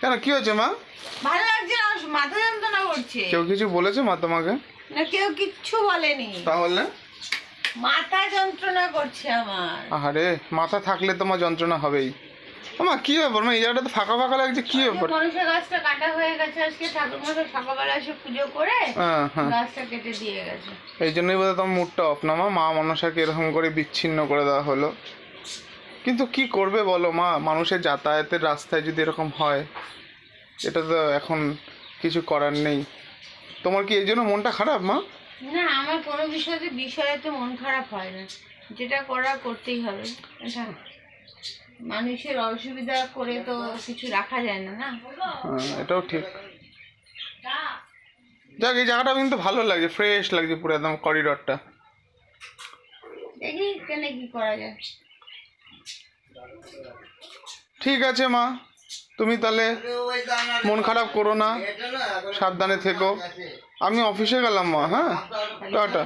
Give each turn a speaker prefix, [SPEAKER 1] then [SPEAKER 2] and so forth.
[SPEAKER 1] কেন কি হয়েছে মা?
[SPEAKER 2] ভালো লাগছে না, মাথা যন্ত্রণা করছে।
[SPEAKER 1] কেউ কিছু বলেছে মা তোমাকে?
[SPEAKER 2] না, কেউ কিচ্ছু বলেনি।
[SPEAKER 1] তাহলে
[SPEAKER 2] মাথা যন্ত্রণা করছে আমার।
[SPEAKER 1] আরে মাথা থাকলে তোমার যন্ত্রণা হবেই। মা কি ব্যাপার মা, এই জায়গাটা তো ফাঁকা ফাঁকা লাগছে, কি ব্যাপার?
[SPEAKER 2] মনসা গাছটা কাটা হয়ে গেছে আজকে, ঠাকুরমশাই সকালবেলা এসে পুজো করে
[SPEAKER 1] হ্যাঁ হ্যাঁ,
[SPEAKER 2] গাছটা কেটে দিয়ে গেছে।
[SPEAKER 1] এই জন্যই বোধহয় তোমার মুডটা অফ না মা, মা মনসাকে এরকম করে বিচ্ছিন্ন করে দেওয়া হলো। কিন্তু কি করবে বলো মা, মানুষের যাতায়াতের রাস্তায় যদি এরকম হয়, এটা তো এখন কিছু করার নেই। তোমার কি এই জন্য মনটা খারাপ মা?
[SPEAKER 2] না, আমার কোনো বিষয়েতে মন খারাপ হয় না, যেটা করার করতেই হবে। এটা মানুষের অসুবিধা করে তো কিছু রাখা যায় না, না?
[SPEAKER 1] হ্যাঁ, এটাও ঠিক। যাক, এই জায়গাটা কিন্তু ভালো লাগছে, ফ্রেশ লাগছে পুরো একদম করিডরটা।
[SPEAKER 2] দেখি কেন কি করা যায়।
[SPEAKER 1] ঠিক আছে মা, তুমি তাহলে মন খারাপ করো না, সাবধানে থেকো। আমি অফিসে গেলাম মা। হ্যাঁ, টাটা।